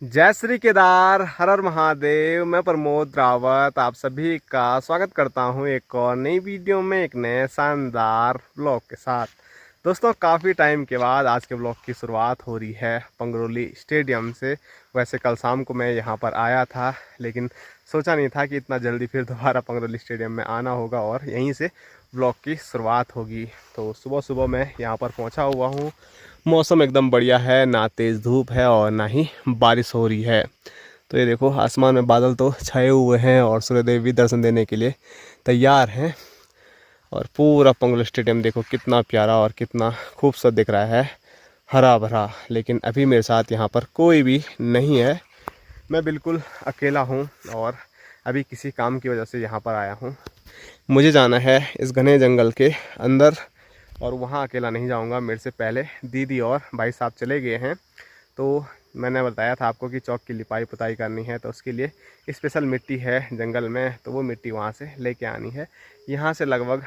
जय श्री केदार, हर हर महादेव। मैं प्रमोद रावत आप सभी का स्वागत करता हूं एक और नई वीडियो में, एक नए शानदार ब्लॉग के साथ। दोस्तों, काफ़ी टाइम के बाद आज के ब्लॉग की शुरुआत हो रही है पंगरोली स्टेडियम से। वैसे कल शाम को मैं यहां पर आया था, लेकिन सोचा नहीं था कि इतना जल्दी फिर दोबारा पंगरोली स्टेडियम में आना होगा और यहीं से ब्लॉग की शुरुआत होगी। तो सुबह सुबह मैं यहाँ पर पहुँचा हुआ हूँ। मौसम एकदम बढ़िया है, ना तेज़ धूप है और ना ही बारिश हो रही है। तो ये देखो, आसमान में बादल तो छाए हुए हैं और सूर्यदेव भी दर्शन देने के लिए तैयार हैं। और पूरा पंगोली स्टेडियम देखो कितना प्यारा और कितना खूबसूरत दिख रहा है, हरा भरा। लेकिन अभी मेरे साथ यहाँ पर कोई भी नहीं है, मैं बिल्कुल अकेला हूँ और अभी किसी काम की वजह से यहाँ पर आया हूँ। मुझे जाना है इस घने जंगल के अंदर और वहाँ अकेला नहीं जाऊँगा। मेरे से पहले दीदी और भाई साहब चले गए हैं। तो मैंने बताया था आपको कि चौक की लिपाई पुताई करनी है, तो उसके लिए स्पेशल मिट्टी है जंगल में, तो वो मिट्टी वहाँ से लेके आनी है। यहाँ से लगभग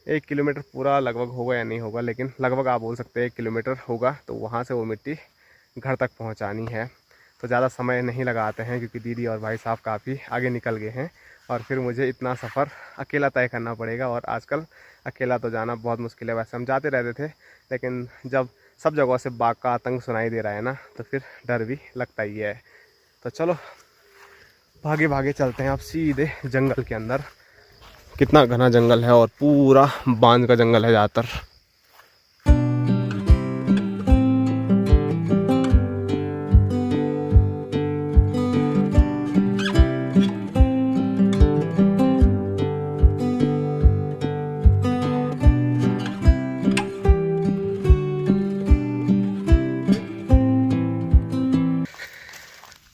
1 किलोमीटर पूरा लगभग होगा या नहीं होगा, लेकिन लगभग आप बोल सकते हैं 1 किलोमीटर होगा। तो वहाँ से वो मिट्टी घर तक पहुँचानी है। तो ज़्यादा समय नहीं लगाते हैं क्योंकि दीदी और भाई साहब काफ़ी आगे निकल गए हैं और फिर मुझे इतना सफ़र अकेला तय करना पड़ेगा। और आजकल अकेला तो जाना बहुत मुश्किल है। वैसे हम जाते रहते थे, लेकिन जब सब जगहों से बाघ का आतंक सुनाई दे रहा है ना, तो फिर डर भी लगता ही है। तो चलो भागे भागे चलते हैं आप सीधे जंगल के अंदर। कितना घना जंगल है और पूरा बांझ का जंगल है ज़्यादातर।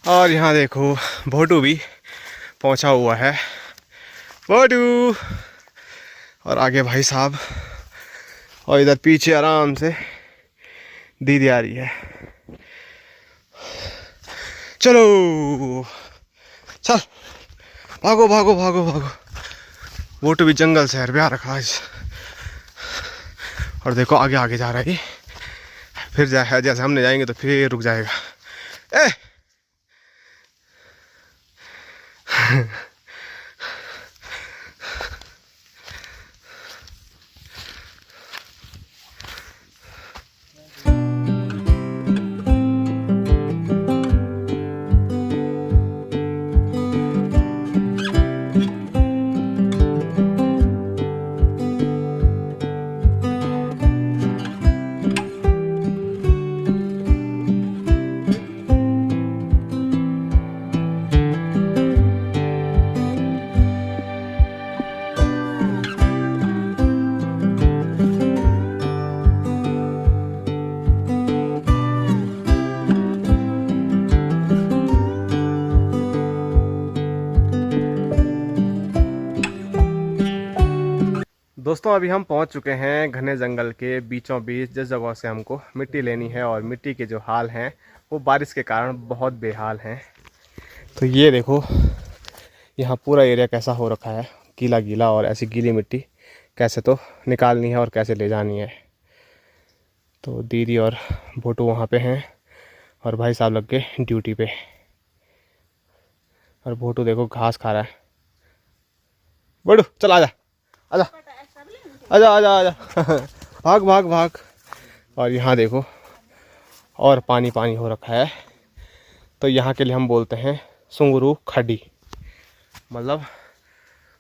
और यहाँ देखो, भोटू भी पहुँचा हुआ है। भोटू! और आगे भाई साहब, और इधर पीछे आराम से दीदी आ रही है। चलो चल, भागो भागो भागो भागो। भोटू भी जंगल से प्यार रखा आज। और देखो आगे आगे जा रहा है, फिर जैसे हमने जाएंगे तो फिर रुक जाएगा। ए दोस्तों, अभी हम पहुंच चुके हैं घने जंगल के बीचों बीच, जिस जगह से हमको मिट्टी लेनी है। और मिट्टी के जो हाल हैं वो बारिश के कारण बहुत बेहाल हैं। तो ये देखो, यहाँ पूरा एरिया कैसा हो रखा है, गीला गीला। और ऐसी गीली मिट्टी कैसे तो निकालनी है और कैसे ले जानी है। तो दीदी और भोटू वहाँ पे हैं और भाई साहब लग के ड्यूटी पे। और भोटू देखो घास खा रहा है। भोटू चल आजा आजा आजा आजा आजा भाग भाग भाग। और यहाँ देखो, और पानी पानी हो रखा है। तो यहाँ के लिए हम बोलते हैं सुंगरू खड्डी। मतलब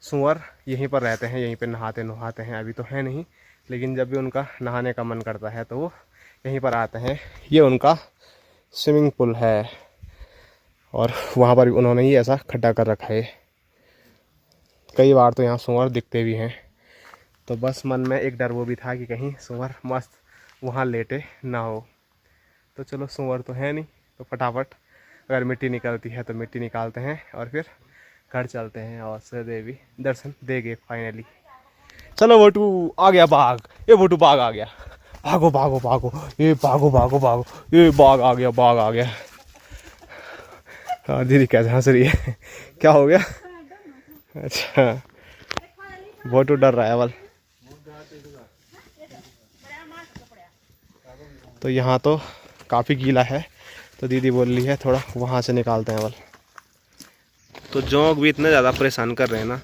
सुअर यहीं पर रहते हैं, यहीं पे नहाते नहाते हैं। अभी तो है नहीं, लेकिन जब भी उनका नहाने का मन करता है तो वो यहीं पर आते हैं। ये उनका स्विमिंग पूल है और वहाँ पर भी उन्होंने ही ऐसा खड्डा कर रखा है। कई बार तो यहाँ सुअर दिखते भी हैं। तो बस मन में एक डर वो भी था कि कहीं सुअर मस्त वहाँ लेटे ना हो। तो चलो, सुअर तो है नहीं, तो फटाफट अगर मिट्टी निकलती है तो मिट्टी निकालते हैं और फिर घर चलते हैं और सूर्यदेवी दर्शन देंगे फाइनली। चलो भोटू, आ गया बाघ। ये भोटू बाघ आ गया, भागो भागो भागो, ये भागो भागो भागो, ये बाघ आ गया, बाघ आ गया। और दीदी कैसे हंस रही है क्या हो गया? अच्छा, भोटू डर रहा है बल। तो यहाँ तो काफ़ी गीला है, तो दीदी बोल रही है थोड़ा वहाँ से निकालते हैं बल। तो जोंक भी इतना ज़्यादा परेशान कर रहे हैं ना,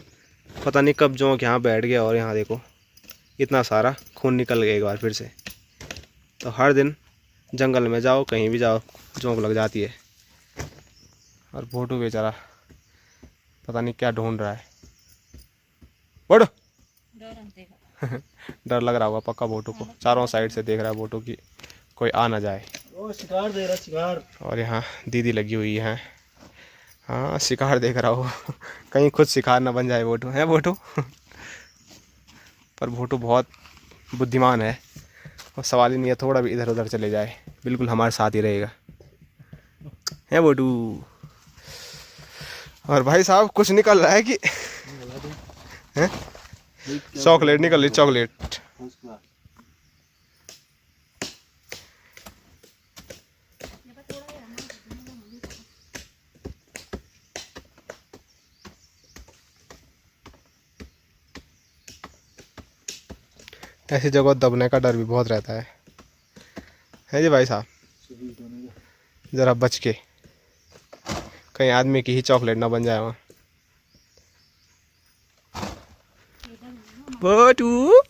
पता नहीं कब जोंक यहाँ बैठ गया। और यहाँ देखो इतना सारा खून निकल गया एक बार फिर से। तो हर दिन जंगल में जाओ कहीं भी जाओ जोंक लग जाती है। और भोटू बेचारा पता नहीं क्या ढूंढ रहा है। बोटू डर लग रहा होगा पक्का भोटू को, चारों साइड से देख रहा है भोटू की कोई आ ना जाए। शिकार दे रहा शिकार। और यहाँ दीदी लगी हुई है। हाँ शिकार देख रहा हो कहीं खुद शिकार ना बन जाए भोटू, है भोटू पर भोटू बहुत बुद्धिमान है और सवाल ही नहीं है थोड़ा भी इधर उधर चले जाए, बिल्कुल हमारे साथ ही रहेगा, है भोटू। और भाई साहब कुछ निकल रहा है कि हैं? चॉकलेट निकल रही, चॉकलेट। ऐसी जगह दबने का डर भी बहुत रहता है जी भाई साहब। ज़रा बच के, कहीं आदमी की ही चॉकलेट ना बन जाए वहाँ। बोटू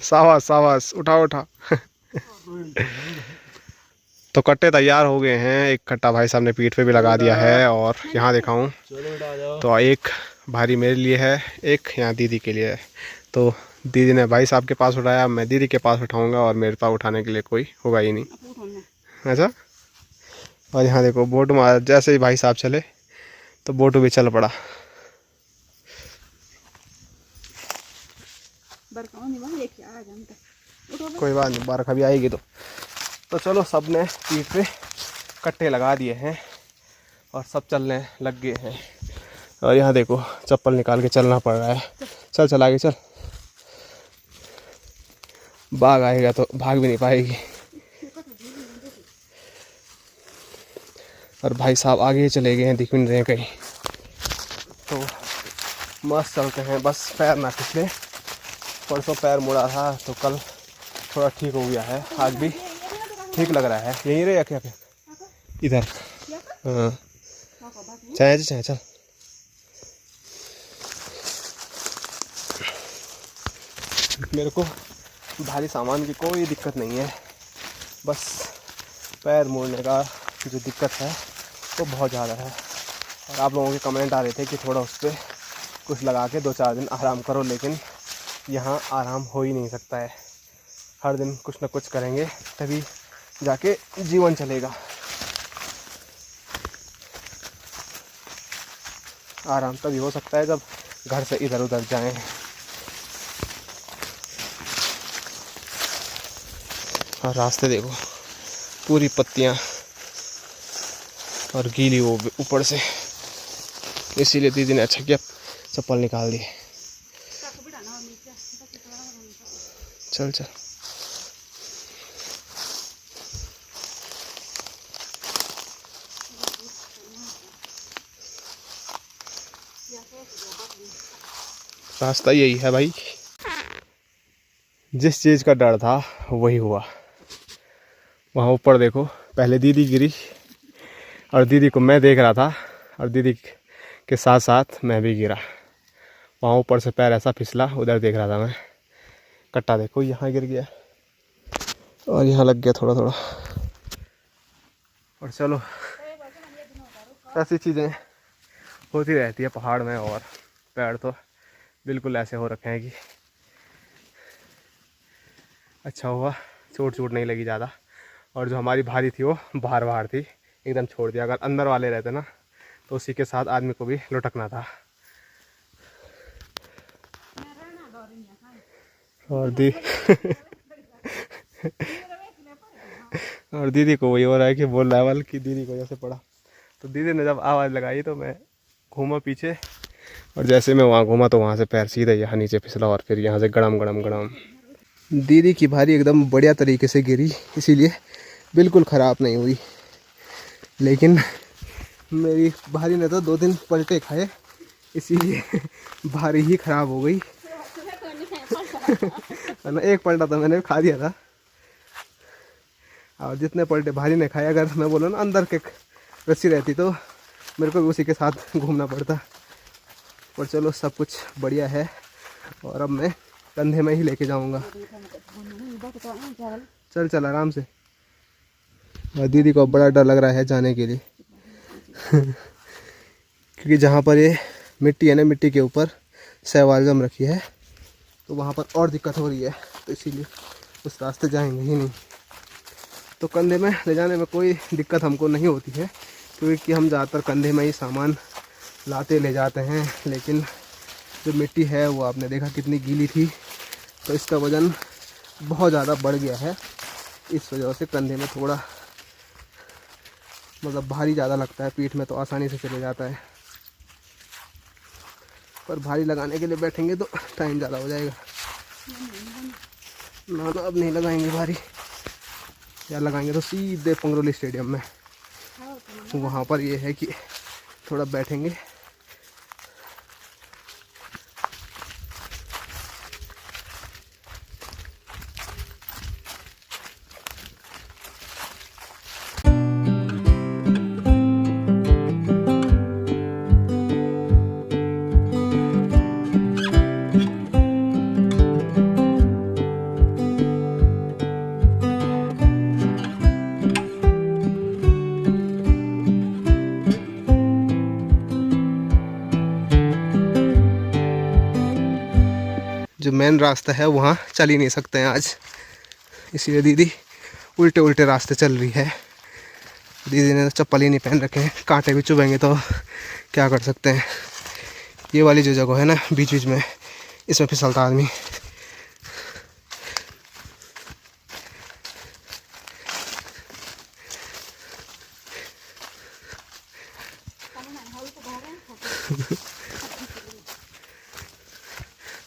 सावास सावास, उठा उठा तो कट्टे तैयार हो गए हैं। एक कट्टा भाई साहब ने पीठ पे भी लगा दिया है और यहाँ दिखाऊं तो एक भारी मेरे लिए है, एक यहाँ दीदी के लिए है। तो दीदी ने भाई साहब के पास उठाया, मैं दीदी के पास उठाऊंगा और मेरे पास उठाने के लिए कोई होगा ही नहीं, ऐसा। और यहाँ देखो बोटू मार, जैसे ही भाई साहब चले तो बोटू भी चल पड़ा। कोई बात नहीं, बरखा भी आएगी तो चलो सब ने पीठ पे कट्टे लगा दिए हैं और सब चलने लग गए हैं। और यहाँ देखो चप्पल निकाल के चलना पड़ रहा है। चल चल आगे चल, बाघ आएगा तो भाग भी नहीं पाएगी। और भाई साहब आगे ही चले गए हैं, दिख भी नहीं रहे कहीं। तो मस्त चलते हैं, बस पैर ना फिसले। परसों पैर मुड़ा था तो कल थोड़ा ठीक हो गया है, आज भी ठीक लग रहा है। यहीं रहे क्या क्या इधर, हाँ चाहे चाहे चल। मेरे को भारी सामान की कोई दिक्कत नहीं है, बस पैर मोड़ने का जो दिक्कत है वो बहुत ज़्यादा है। और आप लोगों के कमेंट आ रहे थे कि थोड़ा उस पर कुछ लगा के 2-4 दिन आराम करो, लेकिन यहाँ आराम हो ही नहीं सकता है। हर दिन कुछ ना कुछ करेंगे तभी जाके जीवन चलेगा। आराम तभी हो सकता है जब घर से इधर उधर जाएं। और रास्ते देखो पूरी पत्तियाँ और गीली वो ऊपर से, इसीलिए दीदी ने अच्छा किया चप्पल निकाल दी। चल चल रास्ता यही है भाई। जिस चीज़ का डर था वही हुआ। वहाँ ऊपर देखो पहले दीदी गिरी और दीदी को मैं देख रहा था और दीदी के साथ साथ मैं भी गिरा। वहाँ ऊपर से पैर ऐसा फिसला, उधर देख रहा था मैं। कट्टा देखो यहाँ गिर गया और यहाँ लग गया थोड़ा थोड़ा। और चलो ऐसी चीज़ें होती रहती है पहाड़ में। और पैर तो बिल्कुल ऐसे हो रखे हैं कि अच्छा हुआ चोट नहीं लगी ज़्यादा। और जो हमारी भारी थी वो बाहर बाहर थी, एकदम छोड़ दिया। अगर अंदर वाले रहते ना तो उसी के साथ आदमी को भी लुटकना था। और और दीदी को वही हो रहा है कि बोल रहा है वाल कि दीदी को जैसे पड़ा। तो दीदी ने जब आवाज़ लगाई तो मैं घूमा पीछे, और जैसे मैं वहाँ घूमा तो वहाँ से पैर सीधे यहाँ नीचे फिसला और फिर यहाँ से गड़म गड़म गड़म। दीदी की भारी एकदम बढ़िया तरीके से गिरी, इसीलिए बिल्कुल ख़राब नहीं हुई। लेकिन मेरी भारी ने तो 2-3 पलटे खाए, इसीलिए भारी ही ख़राब हो गई। ना एक पलटा तो मैंने खा दिया था, और जितने पलटे भारी ने खाए, अगर मैं बोलूँ ना अंदर के रस्सी रहती तो मेरे को भी उसी के साथ घूमना पड़ता। पर चलो सब कुछ बढ़िया है, और अब मैं कंधे में ही लेके जाऊंगा। चल चल आराम से। और दीदी को बड़ा डर लग रहा है जाने के लिए क्योंकि जहाँ पर ये मिट्टी है ना, मिट्टी के ऊपर शैवाल जम रखी है, तो वहाँ पर और दिक्कत हो रही है, तो इसीलिए उस रास्ते जाएंगे ही नहीं। तो कंधे में ले जाने में कोई दिक्कत हमको नहीं होती है, क्योंकि हम ज़्यादातर कंधे में ही सामान लाते ले जाते हैं। लेकिन जो मिट्टी है वो आपने देखा कितनी गीली थी, तो इसका वज़न बहुत ज़्यादा बढ़ गया है। इस वजह से कंधे में थोड़ा मतलब भारी ज़्यादा लगता है, पीठ में तो आसानी से चले जाता है, पर भारी लगाने के लिए बैठेंगे तो टाइम ज़्यादा हो जाएगा। ना तो अब नहीं लगाएंगे भारी, या लगाएंगे तो सीधे पंगरोली स्टेडियम में। वहाँ पर ये है कि थोड़ा बैठेंगे। जो मेन रास्ता है वहाँ चल ही नहीं सकते हैं आज, इसीलिए दीदी उल्टे उल्टे रास्ते चल रही है। दीदी ने चप्पल ही नहीं पहन रखे हैं, कांटे भी चुभेंगे तो क्या कर सकते हैं। ये वाली जो जगह है ना बीच बीच में, इसमें फिसलता आदमी।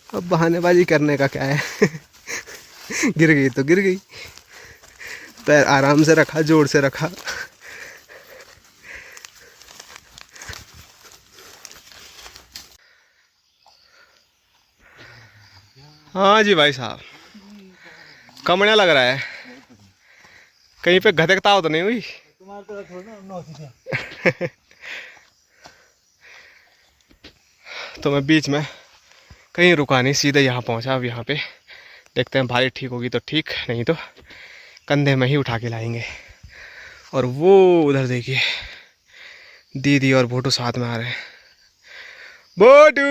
अब बहानेबाजी करने का क्या है गिर गई तो गिर गई, पैर आराम से रखा, जोर से रखा। हाँ जी भाई साहब, कमड़ा लग रहा है, कहीं पे घटकता तो नहीं हुई तो मैं बीच में कहीं रुका नहीं, सीधे यहाँ पहुँचा। अब यहाँ पे देखते हैं, भारी ठीक होगी तो ठीक, नहीं तो कंधे में ही उठा के लाएंगे। और वो उधर देखिए दीदी और भोटू साथ में आ रहे हैं। भोटू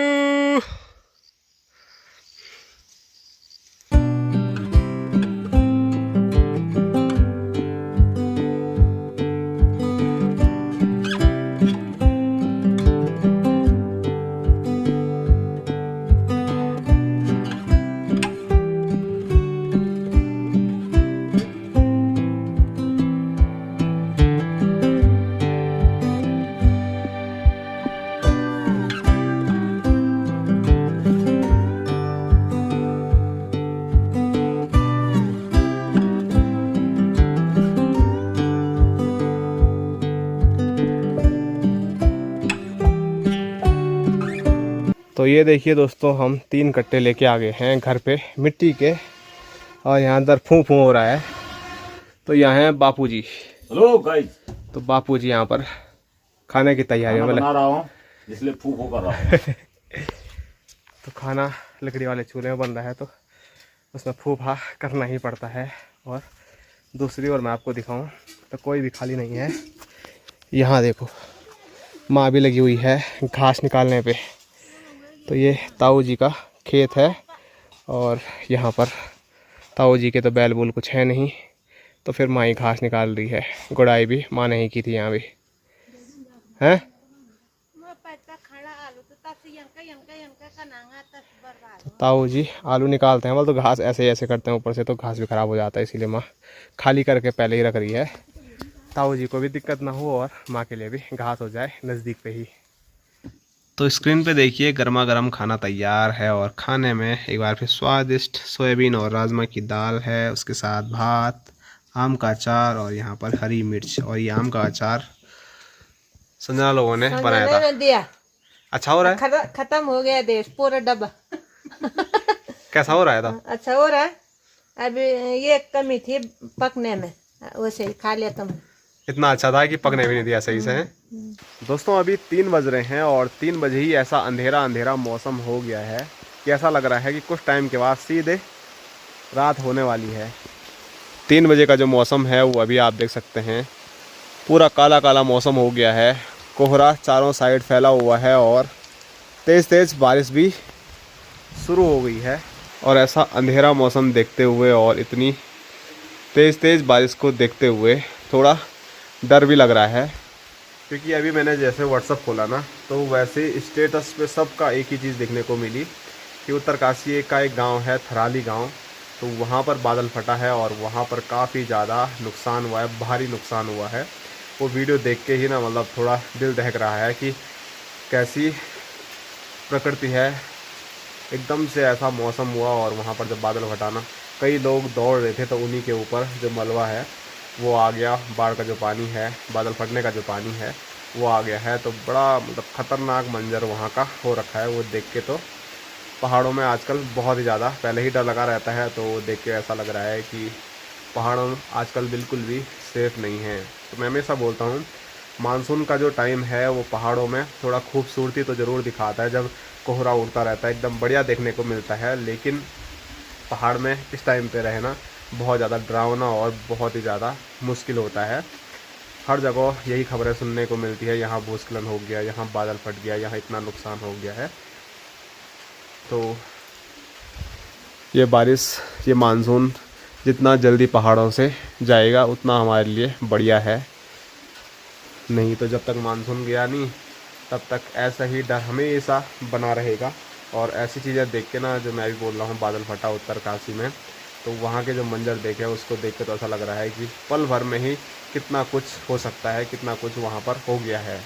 तो ये देखिए दोस्तों, हम 3 कट्टे लेके आ गए हैं घर पे मिट्टी के, और यहाँ अंदर फूं फूं हो रहा है। तो यहाँ है बापूजी। Hello guys. तो बापूजी यहाँ पर खाने की तैयारी में बना रहा हूँ, इसलिए फू फू कर रहा हूँ तो खाना लकड़ी वाले चूल्हे में बन रहा है, तो उसमें फू फा करना ही पड़ता है। और दूसरी ओर मैं आपको दिखाऊं तो कोई भी खाली नहीं है। यहाँ देखो माँ भी लगी हुई है घास निकालने पे। तो ये ताऊ जी का खेत है, और यहाँ पर ताऊ जी के तो बैल बूल कुछ है नहीं, तो फिर माँ ही घास निकाल रही है। गुड़ाई भी माँ ने ही की थी यहाँ भी है। ताऊ जी आलू निकालते हैं, बोल तो घास ऐसे ऐसे करते हैं ऊपर से, तो घास भी ख़राब हो जाता है, इसीलिए माँ खाली करके पहले ही रख रही है, ताऊ जी को भी दिक्कत ना हो और माँ के लिए भी घास हो जाए नज़दीक पे ही। तो स्क्रीन पे देखिए गर्मा गर्म खाना तैयार है, और खाने में एक बार फिर स्वादिष्ट सोयाबीन और राजमा की दाल है, उसके साथ भात, आम का अचार और यहाँ पर हरी मिर्च। और ये आम का अचार संजना लोगों ने बनाया था। दिया अच्छा हो रहा है? खत्म हो गया देश पूरा डब्बा। कैसा हो रहा है था? अच्छा हो रहा है। अभी ये कमी थी पकने में, वैसे ही खा लिया तुम। इतना अच्छा था कि पकने भी नहीं दिया सही से। दोस्तों अभी 3 बज रहे हैं और 3 बजे ही ऐसा अंधेरा अंधेरा मौसम हो गया है कि ऐसा लग रहा है कि कुछ टाइम के बाद सीधे रात होने वाली है। 3 बजे का जो मौसम है वो अभी आप देख सकते हैं, पूरा काला काला मौसम हो गया है, कोहरा चारों साइड फैला हुआ है और तेज़ तेज़ बारिश भी शुरू हो गई है। और ऐसा अंधेरा मौसम देखते हुए और इतनी तेज़ तेज़ बारिश को देखते हुए थोड़ा डर भी लग रहा है, क्योंकि अभी मैंने जैसे व्हाट्सअप खोला ना, तो वैसे स्टेटस पे सबका एक ही चीज़ देखने को मिली कि उत्तरकाशी का एक गांव है थराली गांव, तो वहाँ पर बादल फटा है और वहाँ पर काफ़ी ज़्यादा नुकसान हुआ है, भारी नुकसान हुआ है। वो वीडियो देख के ही ना मतलब थोड़ा दिल दहक रहा है कि कैसी प्रकृति है, एकदम से ऐसा मौसम हुआ और वहाँ पर जब बादल फटा ना, कई लोग दौड़ रहे थे, तो उन्हीं के ऊपर जो मलबा है वो आ गया, बाढ़ का जो पानी है, बादल फटने का जो पानी है वो आ गया है। तो बड़ा मतलब ख़तरनाक मंजर वहाँ का हो रखा है। वो देख के तो पहाड़ों में आजकल बहुत ही ज़्यादा पहले ही डर लगा रहता है, तो वो देख के ऐसा लग रहा है कि पहाड़ों आजकल बिल्कुल भी सेफ़ नहीं है। तो मैं हमेशा बोलता हूँ मानसून का जो टाइम है वो पहाड़ों में थोड़ा खूबसूरती तो ज़रूर दिखाता है, जब कोहरा उड़ता रहता है एकदम बढ़िया देखने को मिलता है, लेकिन पहाड़ में इस टाइम पे रहना बहुत ज़्यादा डरावना और बहुत ही ज़्यादा मुश्किल होता है। हर जगह यही खबरें सुनने को मिलती है, यहाँ भूस्खलन हो गया, यहाँ बादल फट गया, यहाँ इतना नुकसान हो गया है। तो ये बारिश, ये मानसून जितना जल्दी पहाड़ों से जाएगा उतना हमारे लिए बढ़िया है, नहीं तो जब तक मानसून गया नहीं तब तक ऐसा ही डर हमेशा बना रहेगा। और ऐसी चीज़ें देख के ना, जो मैं भी बोल रहा हूँ बादल फटा उत्तरकाशी में, तो वहाँ के जो मंजर देखे उसको देख के तो ऐसा लग रहा है कि पल भर में ही कितना कुछ हो सकता है, कितना कुछ वहाँ पर हो गया है।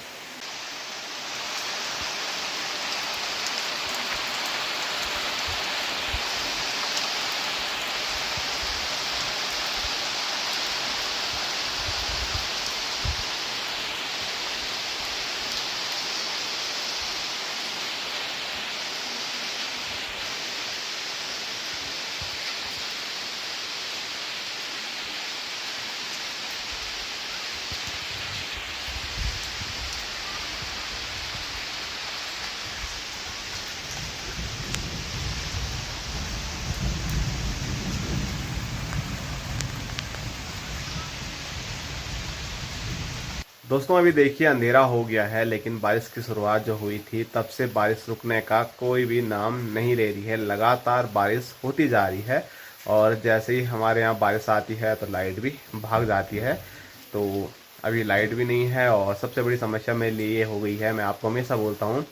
दोस्तों अभी देखिए अंधेरा हो गया है, लेकिन बारिश की शुरुआत जो हुई थी तब से बारिश रुकने का कोई भी नाम नहीं ले रही है, लगातार बारिश होती जा रही है। और जैसे ही हमारे यहाँ बारिश आती है तो लाइट भी भाग जाती है। तो अभी लाइट भी नहीं है और सबसे बड़ी समस्या मेरे लिए ये हो गई है, मैं आपको हमेशा बोलता हूँ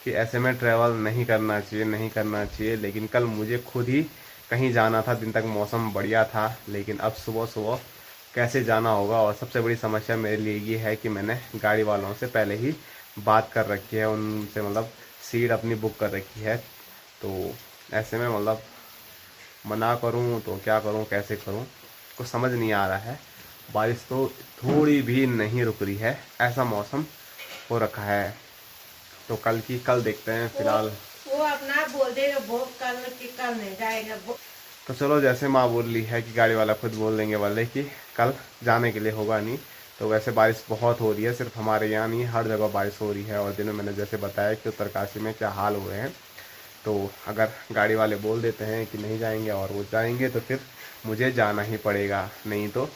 कि ऐसे में ट्रैवल नहीं करना चाहिए, नहीं करना चाहिए। लेकिन कल मुझे खुद ही कहीं जाना था, दिन तक मौसम बढ़िया था, लेकिन अब सुबह सुबह कैसे जाना होगा। और सबसे बड़ी समस्या मेरे लिए ये है कि मैंने गाड़ी वालों से पहले ही बात कर रखी है, उनसे मतलब सीट अपनी बुक कर रखी है। तो ऐसे में मतलब मना करूं तो क्या करूं, कैसे करूं, कुछ समझ नहीं आ रहा है। बारिश तो थोड़ी भी नहीं रुक रही है, ऐसा मौसम हो रखा है। तो कल देखते हैं फिलहाल। वो अपना बोल देगा वो कल नहीं जाएगा। तो चलो, जैसे माँ बोल रही है कि गाड़ी वाला खुद बोल देंगे वाले कि कल जाने के लिए होगा नहीं। तो वैसे बारिश बहुत हो रही है, सिर्फ हमारे यहाँ नहीं हर जगह बारिश हो रही है। और जिन्हें मैंने जैसे बताया कि उत्तरकाशी में क्या हाल हुए हैं, तो अगर गाड़ी वाले बोल देते हैं कि नहीं जाएंगे और वो जाएंगे तो फिर मुझे जाना ही पड़ेगा, नहीं तो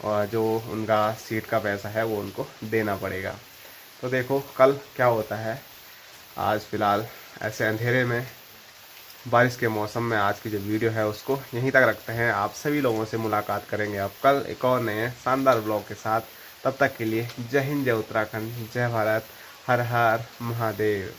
जो उनका सीट का पैसा है वो उनको देना पड़ेगा। तो देखो कल क्या होता है। आज फ़िलहाल ऐसे अंधेरे में बारिश के मौसम में आज की जो वीडियो है उसको यहीं तक रखते हैं। आप सभी लोगों से मुलाकात करेंगे अब कल एक और नए शानदार ब्लॉग के साथ। तब तक के लिए जय हिंद, जय उत्तराखंड, जय भारत, हर हर महादेव।